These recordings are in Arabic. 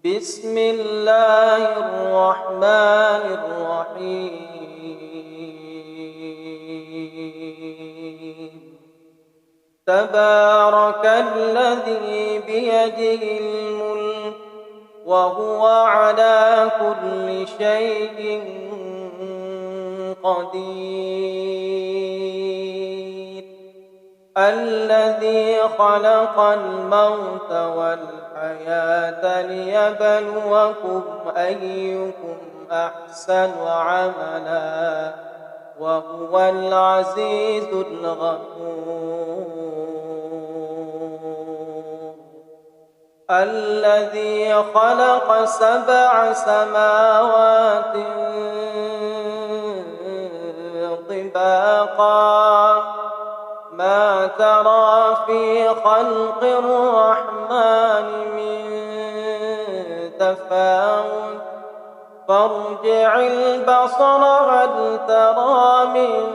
بسم الله الرحمن الرحيم تبارك الذي بيده الملك وهو على كل شيء قدير الذي خلق الموت والحياة ليبلوكم أيكم أحسن عملا وهو العزيز الغفور الذي خلق 7 سماوات طباقا ما ترى في خلق الرحمن من تفاوت فارجع البصر هل ترى من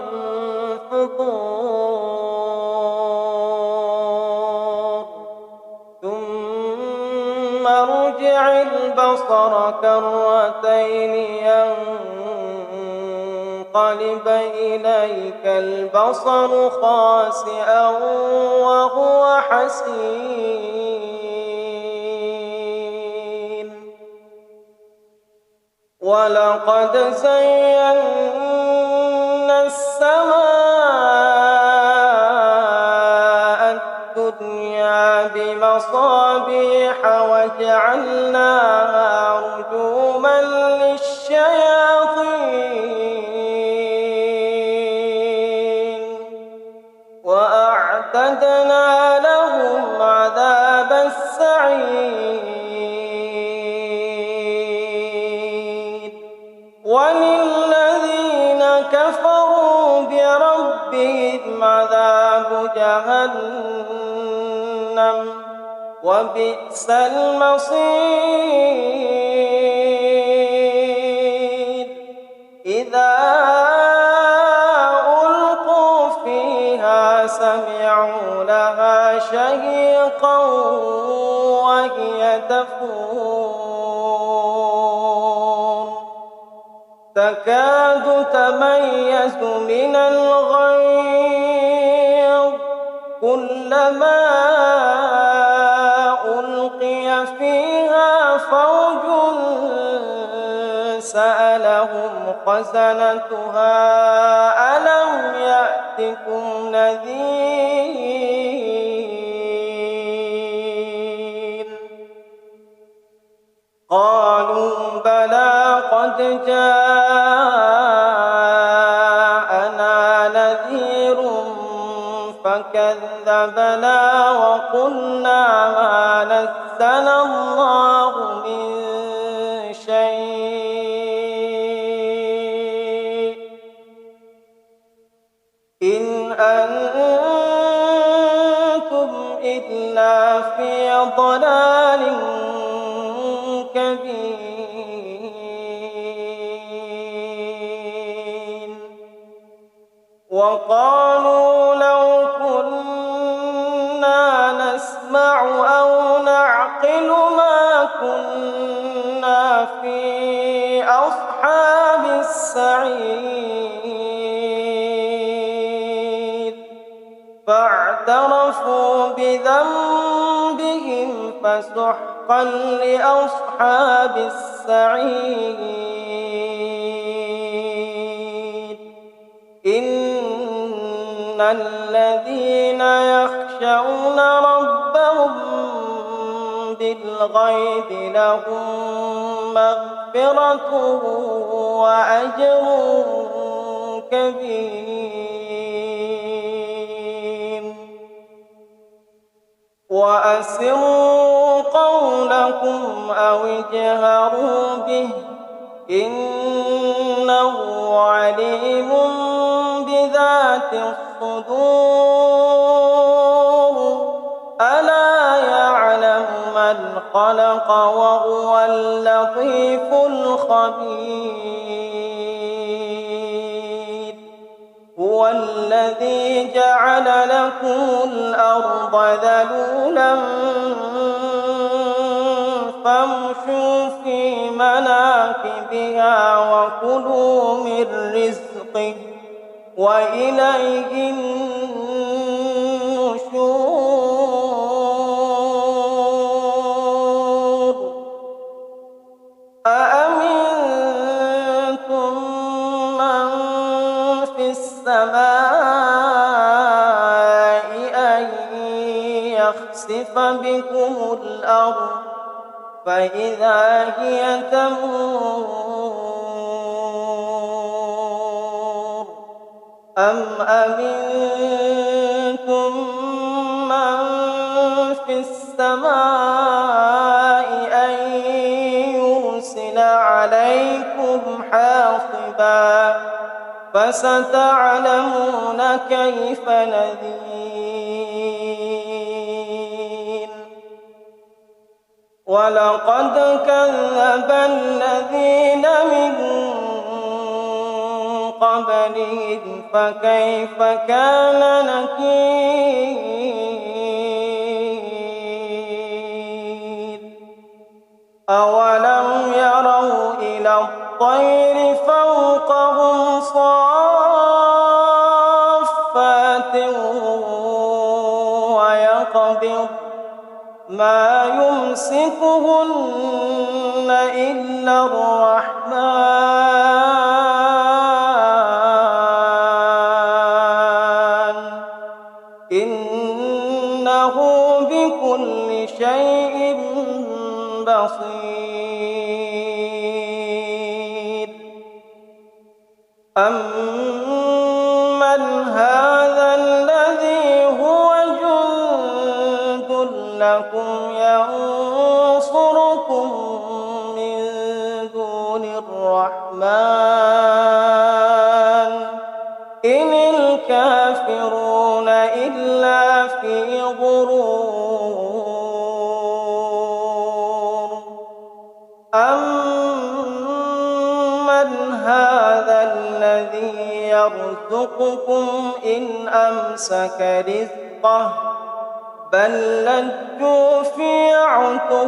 فطور ثم ارجع البصر كرتين ينقلب إليك البصر خاسئا وهو حسير ولقد زينا السماء الدنيا بمصابيح وجعلناها رجوما للشياطين وأعتدنا لهم عذاب السعير وللذين كفروا بربهم عذاب جهنم وبئس المصير إذا ألقوا فيها سمعوا لها شهيقا وهي تفور تكاد تميز من الغيظ كلما ألقي فيها فوج سألهم خزنتها ألم يأتكم نذير قالوا بلى قد جاءنا نذير فكذبنا وقلنا ما نزل الله من شيء إن أنتم إلا في ضلال كبير وقالوا لو كنا نسمع أو نعقل ما كنا في أصحاب السعير فاعترفوا بذنبهم فسحقا لأصحاب السعير إن الذين يخشون ربهم بالغيب لهم مغفرة وأجر كبير وأسروا قولكم أو اجهروا به إنه عليم بذات الصدور ألا يعلم من خلق وهو اللطيف الخبير هو الذي جعل لكم الأرض ذلولا فامشوا في مناكبها وكلوا من رزقه وإليه النشور أأمنتم من في السماء أن يخسف بكم الأرض فإذا هي تمور أم أمنتم من في السماء أن يرسل عليكم حاصبا فستعلمون كيف نذير ولقد كذب الذين من قبلهم فكيف كان نكير أولم يروا إلى الطير فوقهم صافات ويقبض ما يمسكهن إلا الرحمن إنه بكل شيء بصير أمن هذا الذي هو جند لكم ينصركم من دون الرحمن إن الكافرون إلا في غرور أمن هذا الذي يرزقكم إن أمسك رزقه بل لجوا في عتو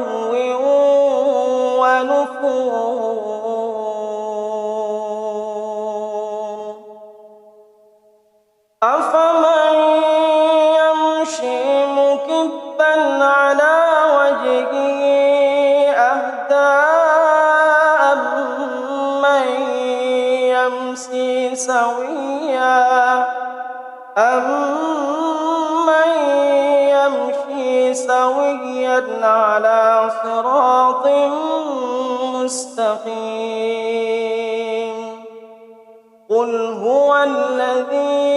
ونفور أفمن يمشي مكبا على وجهه أهدى أمن يمشي سويا على صراط مستقيم قل هو الذي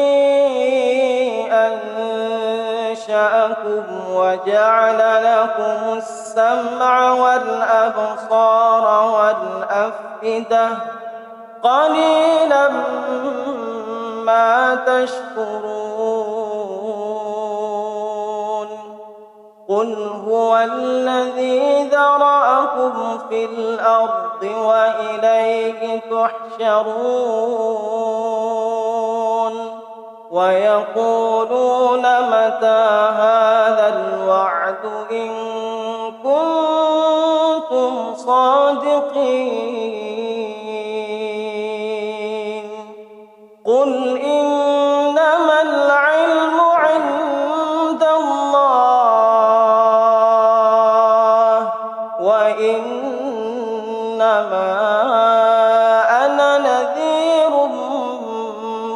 أنشأكم وجعل لكم السمع والأبصار والأفئدة قليلا ما تشكرون قل هو الذي ذرأكم في الأرض وإليه تحشرون ويقولون متى هذا الوعد إن كنتم صادقين قل إنما العلم عند الله وإنما أنا نذير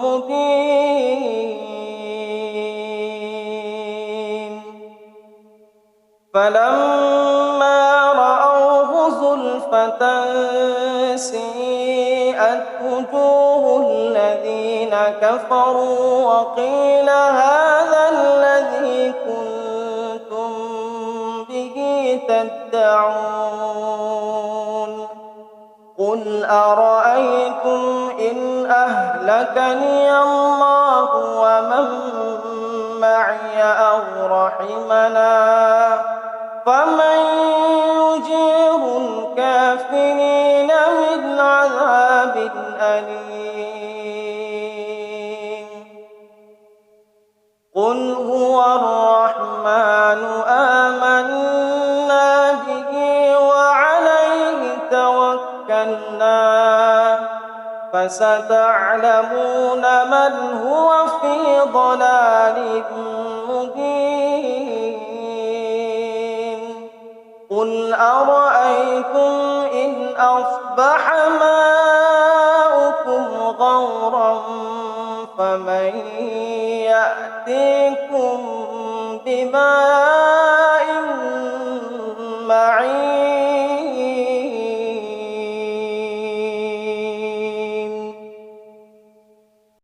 مبين فلما رأوه زلفة سيئت وجوه الذين كفروا وقيل هذا الذي كنتم به تدعون قل أرأيتم إن أهلكني الله ومن معي أو رحمنا فمن يجير الكافرين من عذاب أليم قل هو الرحمن آمنا به فستعلمون من هو في ضلال مبين قل أرأيتم إن أصبح ماؤكم غورا فمن يأتيكم بماء